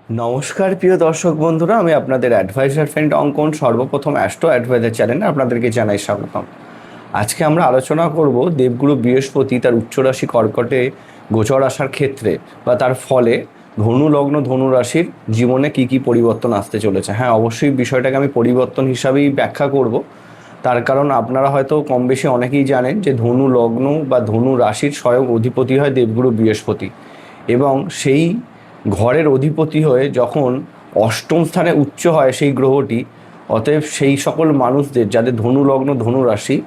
নমস্কার প্রিয় দর্শক বন্ধুরা, আমি আপনাদের অ্যাডভাইজার ফ্রেন্ড অঙ্কন। সর্বপ্রথম অ্যাস্ট্রো অ্যাডভাইজার চ্যানেলে আপনাদেরকে জানাই স্বাগতম। আজকে আমরা আলোচনা করব দেবগুরু বৃহস্পতি তার উচ্চ রাশি কর্কটে গোচর আসার ক্ষেত্রে বা তার ফলে ধনু লগ্ন ধনু রাশির জীবনে কি কি পরিবর্তন আসতে চলেছে। হ্যাঁ, অবশ্যই বিষয়টাকে আমি পরিবর্তন হিসাবেই ব্যাখ্যা করব। তার কারণ আপনারা হয়তো কম বেশি অনেকেই জানেন যে ধনু লগ্ন বা ধনু রাশির স্বয়ং অধিপতি হয় দেবগুরু বৃহস্পতি, এবং সেই ঘরের অধিপতি হয়ে যখন অষ্টম স্থানে উচ্চ হয় সেই গ্রহটি, অতএব সেই সকল মানুষদের যাদের ধনু লগ্ন ধনু রাশি,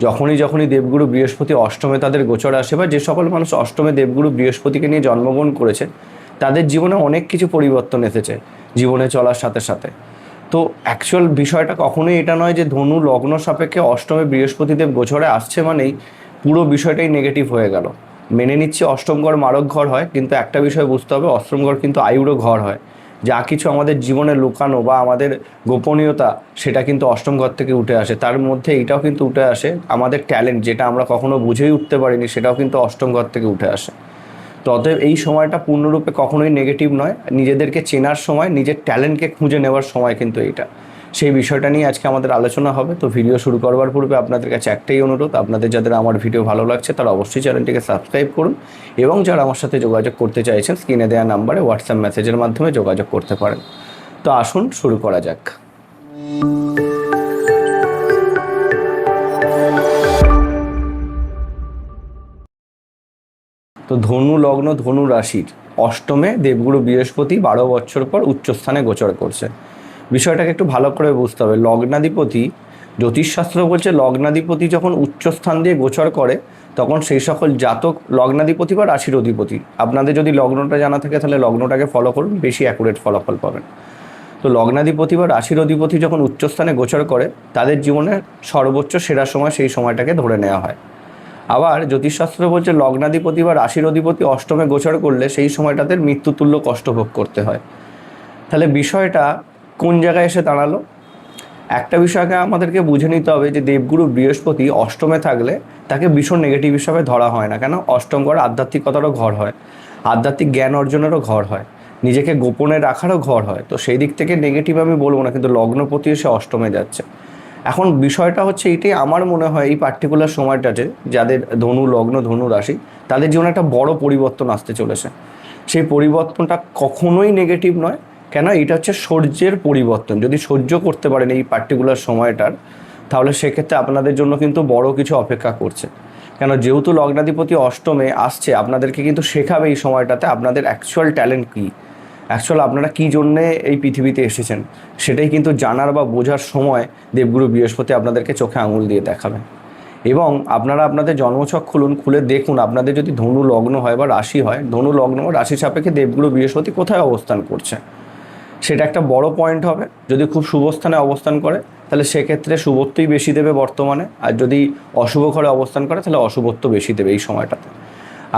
যখনই দেবগুরু বৃহস্পতি অষ্টমে তাদের গোচর আসে বা যে সকল মানুষ অষ্টমে দেবগুরু বৃহস্পতিকে নিয়ে জন্মগ্রহণ করেছে তাদের জীবনে অনেক কিছু পরিবর্তন এসেছে জীবনে চলার সাথে সাথে। তো অ্যাকচুয়াল বিষয়টা কখনোই এটা নয় যে ধনু লগ্ন সাপেক্ষে অষ্টমে বৃহস্পতিদেব গোচরে আসছে মানেই পুরো বিষয়টাই নেগেটিভ হয়ে গেল। মেনে নিচ্ছি অষ্টম ঘর মারক ঘর হয়, কিন্তু একটা বিষয় বুঝতে হবে, অষ্টম ঘর কিন্তু আয়ুরও ঘর হয়। যা কিছু আমাদের জীবনে লুকানো বা আমাদের গোপনীয়তা, সেটা কিন্তু অষ্টম ঘর থেকে উঠে আসে। তার মধ্যে এটাও কিন্তু উঠে আসে আমাদের ট্যালেন্ট, যেটা আমরা কখনো বুঝেই উঠতে পারিনি, সেটাও কিন্তু অষ্টম ঘর থেকে উঠে আসে। তো অতএব এই সময়টা পূর্ণরূপে কখনোই নেগেটিভ নয়। নিজেদেরকে চেনার সময়, নিজের ট্যালেন্টকে খুঁজে নেওয়ার সময় কিন্তু এইটা। সেই বিষয়টা নিয়ে আজকে আমাদের আলোচনা হবে। তো ভিডিও শুরু করবার পূর্বে আপনাদের কাছে একটাই অনুরোধ, আপনাদের যাদের আমার ভিডিও ভালো লাগছে তারা অবশ্যই চ্যানেলটিকে সাবস্ক্রাইব করুন, এবং যারা আমার সাথে যোগাযোগ করতে চাইছেন স্ক্রিনে দেওয়া নাম্বারে হোয়াটসঅ্যাপ মেসেজের মাধ্যমে যোগাযোগ করতে পারেন। তো আসুন শুরু করা যাক। তো ধনু লগ্ন ধনু রাশির অষ্টমে দেবগুরু বৃহস্পতি 12 বছর পর উচ্চস্থানে গোচর করছে। বিষয়টাকে একটু ভালো করে বুঝতে হবে। লগ্নাধিপতি, জ্যোতিষশাস্ত্র বলছে লগ্নাধিপতি যখন উচ্চস্থান দিয়ে গোচর করে তখন সেই সকল জাতক, লগ্নাধিপতি বা রাশির অধিপতি, আপনাদের যদি লগ্নটা জানা থাকে তাহলে লগ্নটাকে ফলো করুন, বেশি অ্যাকুরেট ফলাফল পাবেন। তো লগ্নাধিপতি বা রাশির অধিপতি যখন উচ্চস্থানে গোচর করে তাদের জীবনের সর্বোচ্চ সেরা সময় সেই সময়টাকে ধরে নেওয়া হয়। আবার জ্যোতিষশাস্ত্র বলছে লগ্নাধিপতি বা রাশির অধিপতি অষ্টমে গোচর করলে সেই সময়টাতে মৃত্যুতুল্য কষ্ট ভোগ করতে হয়। তাহলে বিষয়টা কোন জায়গায় এসে দাঁড়ালো? একটা বিষয়কে আমাদেরকে বুঝে নিতে হবে যে দেবগুরু বৃহস্পতি অষ্টমে থাকলে তাকে ভীষণ নেগেটিভ হিসাবে ধরা হয় না। কেন? অষ্টম ঘর আধ্যাত্মিকতারও ঘর হয়, আধ্যাত্মিক জ্ঞান অর্জনেরও ঘর হয়, নিজেকে গোপনে রাখারও ঘর হয়। তো সেই দিক থেকে নেগেটিভ আমি বলবো না, কিন্তু লগ্নপতি এসে অষ্টমে যাচ্ছে। এখন বিষয়টা হচ্ছে এইটাই, আমার মনে হয় এই পার্টিকুলার সময়টাতে যাদের ধনু লগ্ন ধনু রাশি তাদের জীবনে একটা বড় পরিবর্তন আসতে চলেছে। সেই পরিবর্তনটা কখনোই নেগেটিভ নয়। কেন? এটা হচ্ছে সূর্যের পরিবর্তন। যদি সহ্য করতে পারেন এই পার্টিকুলার সময়টার, তাহলে সেক্ষেত্রে আপনাদের জন্য কিন্তু বড় কিছু অপেক্ষা করছে। কেন? যেহেতু লগ্নাধিপতি অষ্টমে আসছে, আপনাদেরকে কিন্তু শেখাবে এই সময়টাতে আপনাদের অ্যাকচুয়াল ট্যালেন্ট কী, অ্যাকচুয়াল আপনারা কী জন্যে এই পৃথিবীতে এসেছেন সেটাই কিন্তু জানার বা বোঝার সময় দেবগুরু বৃহস্পতি আপনাদেরকে চোখে আঙুল দিয়ে দেখাবে। এবং আপনারা আপনাদের জন্মছক খুলে দেখুন, আপনাদের যদি ধনু লগ্ন হয় বা রাশি হয়, ধনু লগ্ন বা রাশি সাপেক্ষে দেবগুরু বৃহস্পতি কোথায় অবস্থান করছে সেটা একটা বড় পয়েন্ট হবে। যদি খুব শুভ স্থানে অবস্থান করে তাহলে সেক্ষেত্রে শুভত্বই বেশি দেবে বর্তমানে, আর যদি অশুভ ঘরে অবস্থান করে তাহলে অশুভত্ব বেশি দেবে এই সময়টাতে।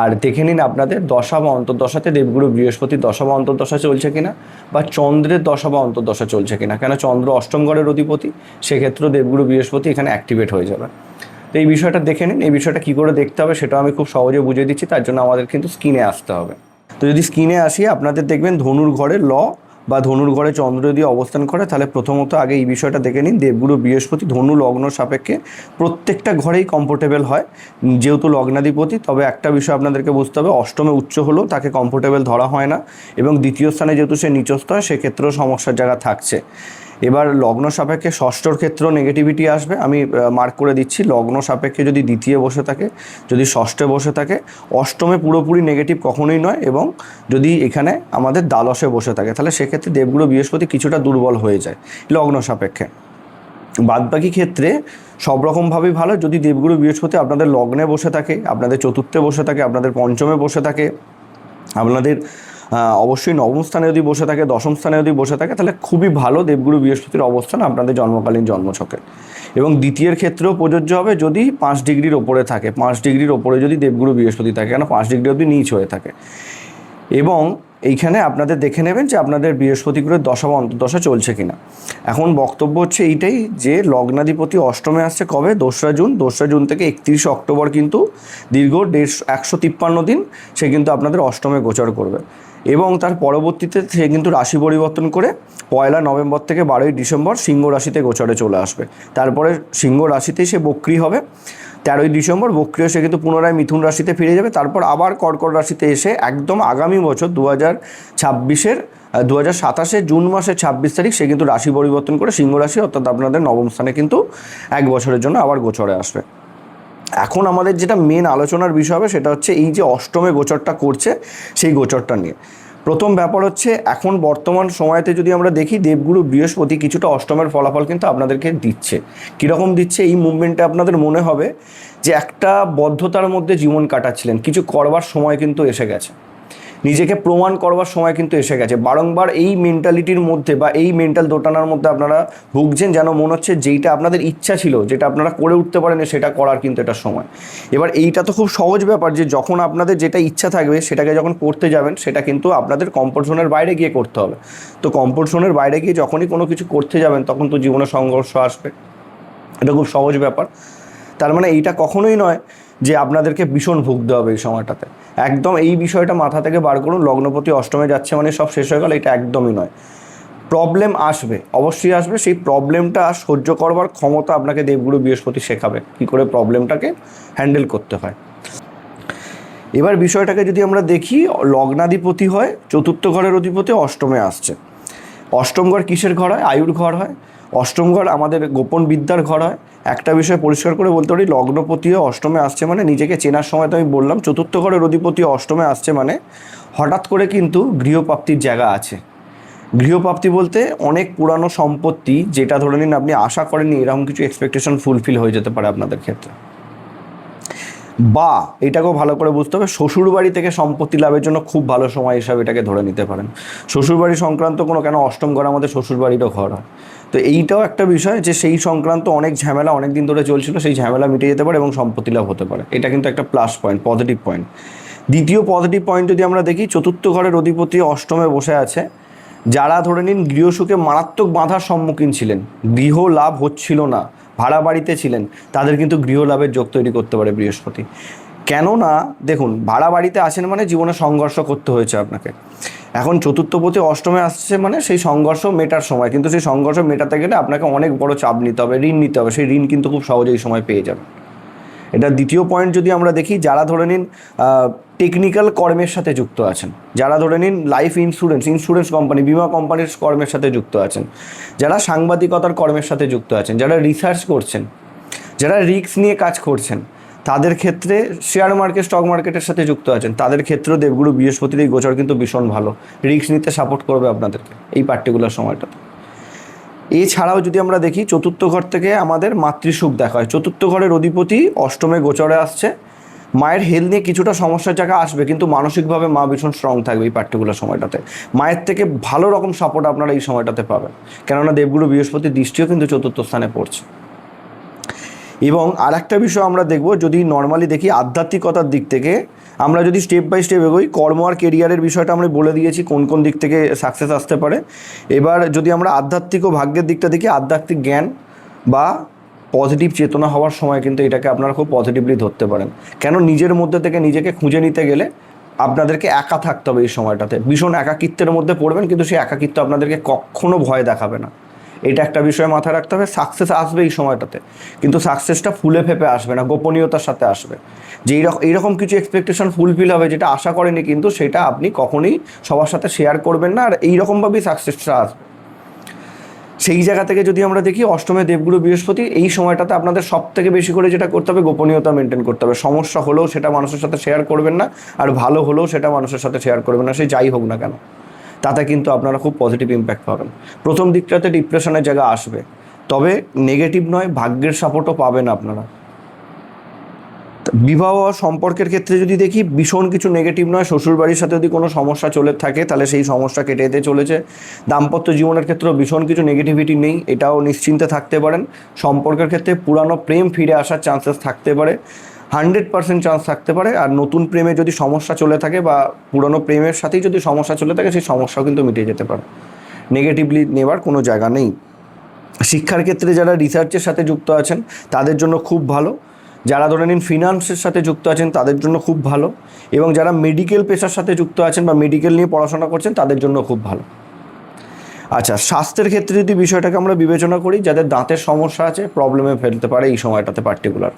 আর দেখে নিন আপনাদের দশা বা অন্তর্দশাতে দেবগুরু বৃহস্পতির দশা বা অন্তর্দশা চলছে কিনা, বা চন্দ্রের দশা বা অন্তর্দশা চলছে কিনা। কেন? চন্দ্র অষ্টম ঘরের অধিপতি, সেক্ষেত্রেও দেবগুরু বৃহস্পতি এখানে অ্যাক্টিভেট হয়ে যাবে। তো এই বিষয়টা দেখে নিন। এই বিষয়টা কী করে দেখতে হবে সেটাও আমি খুব সহজে বুঝিয়ে দিচ্ছি, তার জন্য আমাদের কিন্তু স্ক্রিনে আসতে হবে। তো যদি স্ক্রিনে আসি, আপনাদের দেখবেন ধনুর ঘরে বা ধনুর ঘরে চন্দ্র যদি অবস্থান করে, তাহলে প্রথমত আগে এই বিষয়টা দেখে নিন। দেবগুরু বৃহস্পতি ধনু লগ্ন সাপেক্ষে প্রত্যেকটা ঘরেই কমফোর্টেবল হয় যেহেতু লগ্নাধিপতি। তবে একটা বিষয় আপনাদেরকে বুঝতে হবে, অষ্টমে উচ্চ হলেও তাকে কমফোর্টেবল ধরা হয় না, এবং দ্বিতীয় স্থানে যেহেতু সে নিচস্থ হয় সেক্ষেত্রেও সমস্যার জায়গা থাকছে। এবার লগ্ন সাপেক্ষে ষষ্ঠর ক্ষেত্রেও নেগেটিভিটি আসবে। আমি মার্ক করে দিচ্ছি, লগ্ন সাপেক্ষে যদি দ্বিতীয় বসে থাকে, যদি ষষ্ঠে বসে থাকে, অষ্টমে পুরোপুরি নেগেটিভ কখনোই নয়। এবং যদি এখানে আমাদের দ্বাদশে বসে থাকে তাহলে সেক্ষেত্রে দেবগুরু বৃহস্পতি কিছুটা দুর্বল হয়ে যায় লগ্ন সাপেক্ষে। বাদবাকি ক্ষেত্রে সব রকমভাবেই ভালো। যদি দেবগুরু বৃহস্পতি আপনাদের লগ্নে বসে থাকে, আপনাদের চতুর্থে বসে থাকে, আপনাদের পঞ্চমে বসে থাকে, আপনাদের অবশ্যই নবম স্থানে যদি বসে থাকে, দশম স্থানে যদি বসে থাকে, তাহলে খুবই ভালো দেবগুরু বৃহস্পতির অবস্থান আপনাদের জন্মকালীন জন্মছকে। এবং দ্বিতীয়ের ক্ষেত্রেও প্রযোজ্য হবে যদি 5 ডিগ্রির ওপরে থাকে, 5 ডিগ্রির ওপরে যদি দেবগুরু বৃহস্পতি থাকে, কেন 5 ডিগ্রি অবধি নিচ হয়ে থাকে। এবং এইখানে আপনাদের দেখে নেবেন যে আপনাদের বৃহস্পতিগুলোর দশা বা অন্তর্দশা চলছে কিনা। এখন বক্তব্য হচ্ছে এইটাই যে লগ্নাধিপতি অষ্টমে আসছে কবে? 2রা জুন। 2রা জুন থেকে 31 অক্টোবর কিন্তু দীর্ঘ 153 দিন সে কিন্তু আপনাদের অষ্টমে গোচর করবে। এবং তার পরবর্তীতে সে কিন্তু রাশি পরিবর্তন করে 1 নভেম্বর থেকে 12 ডিসেম্বর সিংহ রাশিতে গোচরে চলে আসবে। তারপরে সিংহ রাশিতেই সে বক্রী হবে। 13 ডিসেম্বর বক্রী সে কিন্তু পুনরায় মিথুন রাশিতে ফিরে যাবে। তারপর আবার কর্কট রাশিতে এসে একদম আগামী বছর 2027 জুন মাসের 26 তারিখ সে কিন্তু রাশি পরিবর্তন করে সিংহ রাশি অর্থাৎ আপনাদের নবম স্থানে কিন্তু 1 বছরের জন্য আবার গোচরে আসবে। এখন আমাদের যেটা মেন আলোচনার বিষয় হবে সেটা হচ্ছে এই যে অষ্টমে গোচরটা করছে সেই গোচরটা নিয়ে। প্রথম ব্যাপার হচ্ছে এখন বর্তমান সময়তে যদি আমরা দেখি দেবগুরু বৃহস্পতি কিছুটা অষ্টমের ফলাফল কিন্তু আপনাদেরকে দিচ্ছে। কীরকম দিচ্ছে? এই মুভমেন্টে আপনাদের মনে হবে যে একটা বদ্ধতার মধ্যে জীবন কাটাচ্ছিলেন, কিছু করবার সময় কিন্তু এসে গেছে, নিজেকে প্রমাণ করবার সময় কিন্তু এসে গেছে। বারংবার এই মেন্টালিটির মধ্যে বা এই মেন্টাল দোটানার মধ্যে আপনারা ভুগছেন, যেন মনে হচ্ছে যেইটা আপনাদের ইচ্ছা ছিল, যেটা আপনারা করে উঠতে পারেন সেটা করার কিন্তু এটা সময়। এবার এইটা তো খুব সহজ ব্যাপার যে যখন আপনাদের যেটা ইচ্ছা থাকবে সেটাকে যখন করতে যাবেন সেটা কিন্তু আপনাদের কমফোর্ট জোনের বাইরে গিয়ে করতে হবে। তো কমফোর্ট জোনের বাইরে গিয়ে যখনই কোনো কিছু করতে যাবেন তখন তো জীবনে সংঘর্ষ আসবে, এটা খুব সহজ ব্যাপার। তার মানে এইটা কখনোই নয় যে আপনাদেরকে ভীষণ ভুগতে হবে এই সময়টাতে, একদম এই বিষয়টা মাথা থেকে বার করুন। লগ্নপতি অষ্টমে যাচ্ছে মানে সব শেষ হয়ে গেল, এটা একদমই নয়। প্রবলেম আসবে, অবশ্যই আসবে, সেই প্রবলেমটা সহ্য করবার ক্ষমতা আপনাকে দেবগুরু বৃহস্পতি শেখাবে কী করে প্রবলেমটাকে হ্যান্ডেল করতে হয়। এবার বিষয়টাকে যদি আমরা দেখি, লগ্নাধিপতি হয়, চতুর্থ ঘরের অধিপতি অষ্টমে আসছে। অষ্টম ঘর কিসের ঘর হয়? আয়ুর ঘর হয়। অষ্টম ঘর আমাদের গোপন বিদ্যার ঘর হয়। একটা বিষয় পরিষ্কার করে বলতে পারি, লগ্নপতিও অষ্টমে আসছে মানে নিজেকে চেনার সময় তো আমি বললাম চতুর্থ ঘরের অধিপতি অষ্টমে আসছে মানে হঠাৎ করে কিন্তু গৃহপ্রাপ্তির জায়গা আছে। গৃহপ্রাপ্তি বলতে অনেক পুরানো সম্পত্তি, যেটা ধরে নিন আপনি আশা করেননি এরকম কিছু এক্সপেকটেশন ফুলফিল হয়ে যেতে পারে আপনাদের ক্ষেত্রে। বা এটাকেও ভালো করে বুঝতে হবে, শ্বশুরবাড়ি থেকে সম্পত্তি লাভের জন্য খুব ভালো সময় হিসাবে এটাকে ধরে নিতে পারেন। শ্বশুরবাড়ি সংক্রান্ত কোনো, কেন অষ্টম ঘর আমাদের শ্বশুরবাড়িরও ঘর হয়, তো এইটাও একটা বিষয় যে সেই সংক্রান্ত অনেক ঝামেলা অনেক দিন ধরে চলছিল, সেই ঝামেলা মিটে যেতে পারে এবং সম্পত্তি লাভ হতে পারে। এটা কিন্তু একটা প্লাস পয়েন্ট, পজিটিভ পয়েন্ট। দ্বিতীয় পজিটিভ পয়েন্ট যদি আমরা দেখি, চতুর্থ ঘরের অধিপতি অষ্টমে বসে আছে। যারা ধরে নিন গৃহসুখে মারাত্মক বাধার সম্মুখীন ছিলেন, গৃহ লাভ হচ্ছিল না, ভাড়া বাড়িতে ছিলেন, তাদের কিন্তু গৃহ লাভের যোগ তৈরি করতে পারে বৃহস্পতি। কেননা দেখুন, ভাড়া বাড়িতে আছেন মানে জীবনে সংঘর্ষ করতে হয়েছে আপনাকে। এখন চতুর্থপতি অষ্টমে আসছে মানে সেই সংঘর্ষ মেটার সময়, কিন্তু সেই সংঘর্ষ মেটাতে গেলে আপনাকে অনেক বড় চাপ নিতে হবে, ঋণ নিতে হবে। সেই ঋণ কিন্তু খুব সহজেই সময় পেয়ে যাবেন। এটা দ্বিতীয় পয়েন্ট। যদি আমরা দেখি, যারা ধরে নিন টেকনিক্যাল কর্মের সাথে যুক্ত আছেন, যারা ধরে নিন লাইফ ইন্স্যুরেন্স কোম্পানি, বিমা কোম্পানির কর্মের সাথে যুক্ত আছেন, যারা সাংবাদিকতার কর্মের সাথে যুক্ত আছেন, যারা রিসার্চ করছেন, যারা রিস্ক নিয়ে কাজ করছেন, তাদের ক্ষেত্রে শেয়ার মার্কেট স্টক মার্কেটের সাথে যুক্ত আছেন, তাদের ক্ষেত্রেও দেবগুরু বৃহস্পতির এই গোচর কিন্তু ভীষণ ভালো, রিস্ক নিতে সাপোর্ট করবে আপনাদেরকে এই পার্টিকুলার সময়টাতে। এছাড়াও যদি আমরা দেখি, চতুর্থ ঘর থেকে আমাদের মাতৃসুখ দেখা হয়। চতুর্থ ঘরের অধিপতি অষ্টমে গোচরে আসছে। মায়ের হেলথ নিয়ে কিছুটা সমস্যার জায়গা আসবে, কিন্তু মানসিকভাবে মা ভীষণ স্ট্রং থাকবে এই পার্টিকুলার সময়টাতে। মায়ের থেকে ভালো রকম সাপোর্ট আপনারা এই সময়টাতে পাবেন, কেননা দেবগুরু বৃহস্পতির দৃষ্টিও কিন্তু চতুর্থ স্থানে পড়ছে। এবং আর একটা বিষয় আমরা দেখব, যদি নর্মালি দেখি আধ্যাত্মিকতার দিক থেকে, আমরা যদি স্টেপ বাই স্টেপ এগোই, কর্ম আর কেরিয়ারের বিষয়টা আমরা বলে দিয়েছি কোন কোন দিক থেকে সাকসেস আসতে পারে। এবার যদি আমরা আধ্যাত্মিক ও ভাগ্যের দিকটা দেখি, আধ্যাত্মিক জ্ঞান বা পজিটিভ চেতনা হওয়ার সময় কিন্তু এটাকে আপনারা খুব পজিটিভলি ধরতে পারেন। কেন? নিজের মধ্যে থেকে নিজেকে খুঁজে নিতে গেলে আপনাদেরকে একা থাকতে হবে এই সময়টাতে, ভীষণ একাকিত্বের মধ্যে পড়বেন, কিন্তু সেই একাকিত্ব আপনাদেরকে কখনো ভয় দেখাবে না। এটা একটা বিষয় মাথায় রাখতে হবে। সাকসেস আসবে এই সময়টাতে, কিন্তু সাকসেসটা ফুলে ফেপে আসবে না, গোপনীয়তার সাথে আসবে। যে এইরকম কিছু এক্সপেকটেশন ফুলফিল হবে যেটা আশা করেনি, কিন্তু সেটা আপনি কখনোই সবার সাথে শেয়ার করবেন না, আর এইরকমভাবেই সাকসেসটা আসবে। সেই জায়গা থেকে যদি আমরা দেখি, অষ্টমে দেবগুরু বৃহস্পতি, এই সময়টাতে আপনাদের সব থেকে বেশি করে যেটা করতে হবে, গোপনীয়তা মেনটেন করতে হবে। সমস্যা হলেও সেটা মানুষের সাথে শেয়ার করবেন না, আর ভালো হলেও সেটা মানুষের সাথে শেয়ার করবেন না, সে যাই হোক না কেন। তাতে কিন্তু আপনারা খুব পজিটিভ ইম্প্যাক্ট পাবেন। প্রথম দিকটাতে ডিপ্রেশনের জায়গা আসবে, তবে নেগেটিভ নয়, ভাগ্যের সাপোর্টও পাবেন আপনারা। বিবাহ সম্পর্কের ক্ষেত্রে যদি দেখি, ভীষণ কিছু নেগেটিভ নয়। শ্বশুরবাড়ির সাথে যদি কোনো সমস্যা চলে থাকে তাহলে সেই সমস্যা কেটে যেতে চলেছে। দাম্পত্য জীবনের ক্ষেত্রেও ভীষণ কিছু নেগেটিভিটি নেই, এটাও নিশ্চিন্তে থাকতে পারেন। সম্পর্কের ক্ষেত্রে পুরানো প্রেম ফিরে আসার চান্সেস থাকতে পারে, 100% চান্স থাকতে পারে। আর নতুন প্রেমে যদি সমস্যা চলে থাকে বা পুরনো প্রেমের সাথেই যদি সমস্যা চলে থাকে, সেই সমস্যাও কিন্তু মিটে যেতে পারে, নেগেটিভলি নেওয়ার কোনো জায়গা নেই। শিক্ষার ক্ষেত্রে যারা রিসার্চের সাথে যুক্ত আছেন তাদের জন্য খুব ভালো। যারা ধরে নিন ফিনান্সের সাথে যুক্ত আছেন তাদের জন্য খুব ভালো, এবং যারা মেডিকেল পেশার সাথে যুক্ত আছেন বা মেডিকেল নিয়ে পড়াশোনা করছেন তাদের জন্য খুব ভালো। আচ্ছা, স্বাস্থ্যের ক্ষেত্রে যদি বিষয়টাকে আমরা বিবেচনা করি, যাদের দাঁতের সমস্যা আছে প্রবলেমে ফেলতে পারে এই সময়টাতে পার্টিকুলার।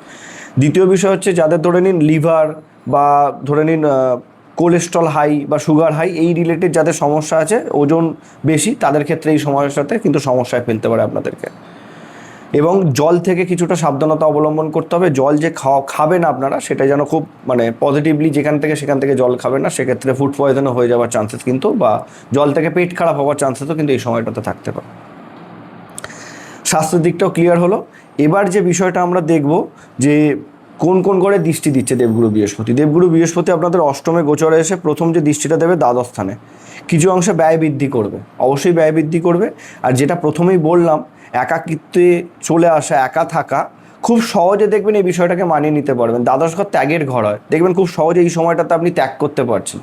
দ্বিতীয় বিষয় হচ্ছে যাদের ধরে নিন লিভার বা ধরে নিন কোলেস্ট্রল হাই বা সুগার হাই এই রিলেটেড যাদের সমস্যা আছে, ওজন বেশি, তাদের ক্ষেত্রে এই সমস্যাতে কিন্তু সমস্যায় ফেলতে পারে আপনাদেরকে। এবং জল থেকে কিছুটা সাবধানতা অবলম্বন করতে হবে। জল যে খাবেন আপনারা সেটা যেন খুব পজিটিভলি যেখান থেকে সেখান থেকে জল খাবেন না, সেক্ষেত্রে ফুড পয়জনও হয়ে যাওয়ার চান্সেস কিন্তু, বা জল থেকে পেট খারাপ হওয়ার চান্সেসও কিন্তু এই সময়টাতে থাকতে পারে। স্বাস্থ্যের দিকটাও ক্লিয়ার হলো। এবার যে বিষয়টা আমরা দেখব যে কোন কোন ঘরে দৃষ্টি দিচ্ছে দেবগুরু বৃহস্পতি। দেবগুরু বৃহস্পতি আপনাদের অষ্টমে গোচরে এসে প্রথম যে দৃষ্টিটা দেবে দ্বাদশ স্থানে, কিছু অংশে ব্যয় বৃদ্ধি করবে, অবশ্যই ব্যয় বৃদ্ধি করবে। আর যেটা প্রথমেই বললাম, একাকিত্বে চলে আসা, একা থাকা, খুব সহজে দেখবেন এই বিষয়টাকে মানিয়ে নিতে পারবেন। দ্বাদশ ঘর ত্যাগের ঘর হয়, দেখবেন খুব সহজে এই সময়টাতে আপনি ত্যাগ করতে পারছেন।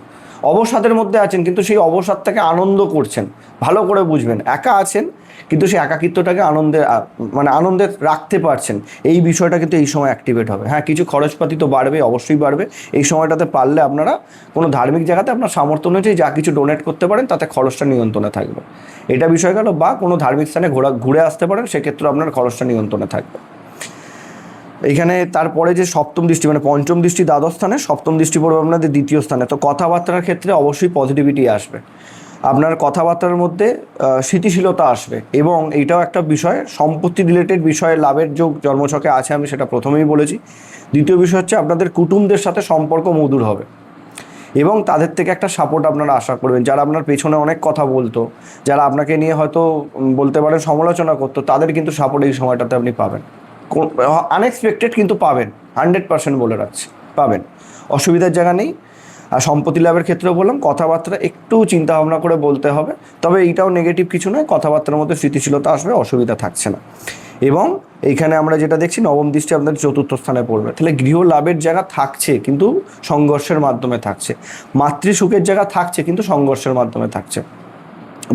অবসাদের মধ্যে আছেন কিন্তু সেই অবসাদটাকে আনন্দ করছেন। ভালো করে বুঝবেন, একা আছেন কিন্তু সেই একাকিত্বটাকে আনন্দে রাখতে পারছেন। এই বিষয়টা কিন্তু এই সময় অ্যাক্টিভেট হবে। হ্যাঁ, কিছু খরচপাতি তো বাড়বে, অবশ্যই বাড়বে। এই সময়টাতে পারলে আপনারা কোনো ধার্মিক জায়গাতে আপনার সামর্থ্য অনুযায়ী যা কিছু ডোনেট করতে পারেন তাতে খরচটা নিয়ন্ত্রণে থাকবে, এটা বিষয় গেল। বা কোনো ধার্মিক স্থানে ঘুরে আসতে পারেন, সেক্ষেত্রে আপনার খরচটা নিয়ন্ত্রণে থাকবে। এইখানে তারপরে যে সপ্তম দৃষ্টি, পঞ্চম দৃষ্টি দ্বাদশ স্থানে, সপ্তম দৃষ্টি পড়বে আপনাদের দ্বিতীয় স্থানে। তো কথাবার্তার ক্ষেত্রে অবশ্যই পজিটিভিটি আসবে, আপনার কথাবার্তার মধ্যে স্থিতিশীলতা আসবে। এবং এইটাও একটা বিষয়, সম্পত্তি রিলেটেড বিষয়ে লাভের যোগ জন্মছকে আছে, আমি সেটা প্রথমেই বলেছি। দ্বিতীয় বিষয় হচ্ছে আপনাদের কুটুমদের সাথে সম্পর্ক মধুর হবে এবং তাদের থেকে একটা সাপোর্ট আপনারা আশা করবেন। যারা আপনার পেছনে অনেক কথা বলতো, যারা আপনাকে নিয়ে হয়তো বলতে পারেন সমালোচনা করতো, তাদের কিন্তু সাপোর্ট এই সময়টাতে আপনি পাবেন। আনএক্সপেক্টেড কিন্তু পাবেন, 100% বলে রাখছি, পাবেন, অসুবিধার জায়গা নেই। আর সম্পত্তি লাভের ক্ষেত্রেও বললাম, কথাবার্তা একটু চিন্তা ভাবনা করে বলতে হবে, তবে এইটাও নেগেটিভ কিছু নয়, কথাবার্তার মধ্যে স্থিতিশীলতা আসবে, অসুবিধা থাকছে না। এবং এইখানে আমরা যেটা দেখছি, নবম দৃষ্টি আপনাদের চতুর্থ স্থানে পড়বে, তাহলে গৃহ লাভের জায়গা থাকছে কিন্তু সংঘর্ষের মাধ্যমে থাকছে, মাতৃসুখের জায়গা থাকছে কিন্তু সংঘর্ষের মাধ্যমে থাকছে।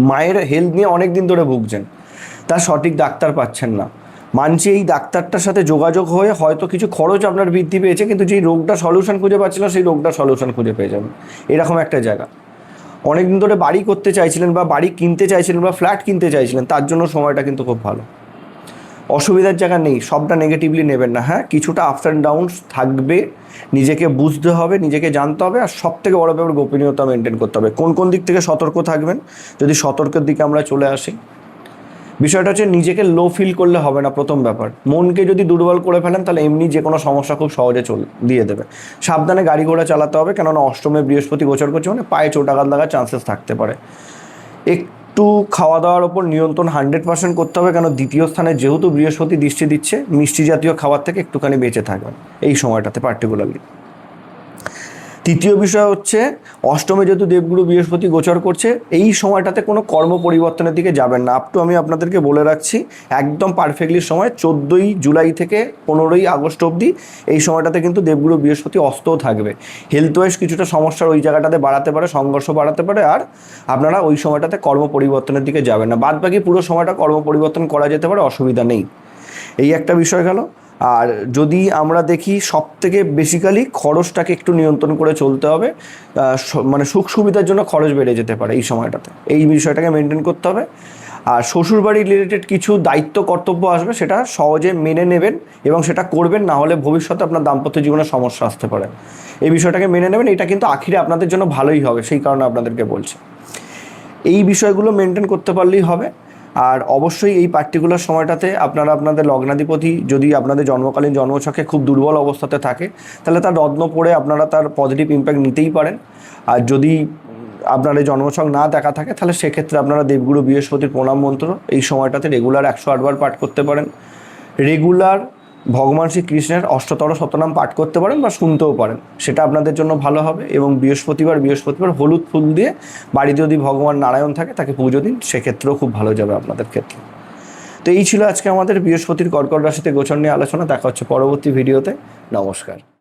মায়ের হেলথ নিয়ে অনেক দিন ধরে ভুগছেন, তার সঠিক ডাক্তার পাচ্ছেন না, মানছি এই ডাক্তারটার সাথে যোগাযোগ হয়ে হয়তো কিছু খরচ আপনার বৃদ্ধি পেয়েছে, কিন্তু যেই রোগটা সলিউশন খুঁজে পাচ্ছিল সেই রোগটা সলিউশন খুঁজে পেয়ে যাবেন, এরকম একটা জায়গা। অনেকদিন ধরে বাড়ি করতে চাইছিলেন বা বাড়ি কিনতে চাইছিলেন বা ফ্ল্যাট কিনতে চাইছিলেন, তার জন্য সময়টা কিন্তু খুব ভালো, অসুবিধার জায়গা নেই। সবটা নেগেটিভলি নেবেন না। হ্যাঁ, কিছুটা আপস অ্যান্ড ডাউনস থাকবে, নিজেকে বুঝতে হবে, নিজেকে জানতে হবে, আর সব থেকে বড় ব্যাপার গোপনীয়তা মেনটেন করতে হবে। কোন কোন দিক থেকে সতর্ক থাকবেন, যদি সতর্কের দিকে আমরা চলে আসি, বিষয়টা হচ্ছে নিজেকে লো ফিল করলে হবে না। প্রথম ব্যাপার, মনকে যদি দুর্বল করে ফেলেন তাহলে এমনি যে কোনো সমস্যা খুব সহজে দিয়ে দেবে। সাবধানে গাড়ি ঘোড়া চালাতে হবে, কেননা অষ্টমে বৃহস্পতি গোচর করছে, পায়ে চোটাঘাত লাগার চান্সেস থাকতে পারে। একটু খাওয়া দাওয়ার ওপর নিয়ন্ত্রণ 100% করতে হবে, কেন দ্বিতীয় স্থানে যেহেতু বৃহস্পতি দৃষ্টি দিচ্ছে, মিষ্টি জাতীয় খাবার থেকে একটুখানি বেঁচে থাকবেন এই সময়টাতে পার্টিকুলারলি। তৃতীয় বিষয় হচ্ছে, অষ্টমে যেহেতু দেবগুরু বৃহস্পতি গোচর করছে, এই সময়টাতে কোনো কর্ম পরিবর্তনের দিকে যাবেন না। আমি আপনাদেরকে বলে রাখছি, একদম পারফেক্টলি সময় 14ই জুলাই থেকে 15ই আগস্ট অবধি, এই সময়টাতে কিন্তু দেবগুরু বৃহস্পতি অস্তও থাকবে। হেলথ ওয়াইজ কিছুটা সমস্যার ওই জায়গাটাতে বাড়াতে পারে, সংঘর্ষ বাড়াতে পারে, আর আপনারা ওই সময়টাতে কর্ম পরিবর্তনের দিকে যাবেন না। বাদ বাকি পুরো সময়টা কর্ম পরিবর্তন করা যেতে পারে, অসুবিধা নেই। এই একটা বিষয় গেল। আর যদি আমরা দেখি, সব থেকে বেসিক্যালি খরচটাকে একটু নিয়ন্ত্রণ করে চলতে হবে, সুখ সুবিধার জন্য খরচ বেড়ে যেতে পারে এই সময়টাতে, এই বিষয়টাকে মেনটেন করতে হবে। আর শ্বশুরবাড়ি রিলেটেড কিছু দায়িত্ব কর্তব্য আসবে, সেটা সহজে মেনে নেবেন এবং সেটা করবেন, না হলে ভবিষ্যতে আপনার দাম্পত্য জীবনে সমস্যা আসতে পারে। এই বিষয়টাকে মেনে নেবেন, এটা কিন্তু আখিরে আপনাদের জন্য ভালোই হবে, সেই কারণে আপনাদেরকে বলছি। এই বিষয়গুলো মেনটেন করতে পারলেই হবে। আর অবশ্যই এই পার্টিকুলার সময়টাতে আপনারা আপনাদের লগ্নাধিপতি যদি আপনাদের জন্মকালীন জন্মছকে খুব দুর্বল অবস্থাতে থাকে, তাহলে তার রত্ন পড়ে আপনারা তার পজিটিভ ইম্প্যাক্ট নিতেই পারেন। আর যদি আপনার এই জন্মছক না দেখা থাকে, তাহলে সেক্ষেত্রে আপনারা দেবগুরু বৃহস্পতির প্রণাম মন্ত্র এই সময়টাতে রেগুলার 108 বার পাঠ করতে পারেন। রেগুলার ভগবান শ্রীকৃষ্ণের অষ্টতর শতনাম পাঠ করতে পারেন বা শুনতেও পারেন, সেটা আপনাদের জন্য ভালো হবে। এবং বৃহস্পতিবার হলুদ ফুল দিয়ে বাড়িতে যদি ভগবান নারায়ণ থাকে তাকে পুজো দিন, সেক্ষেত্রেও খুব ভালো যাবে আপনাদের ক্ষেত্রে। তো এই ছিল আজকে আমাদের বৃহস্পতির কর্কট রাশিতে গোচর নিয়ে আলোচনা। দেখা হচ্ছে পরবর্তী ভিডিওতে। নমস্কার।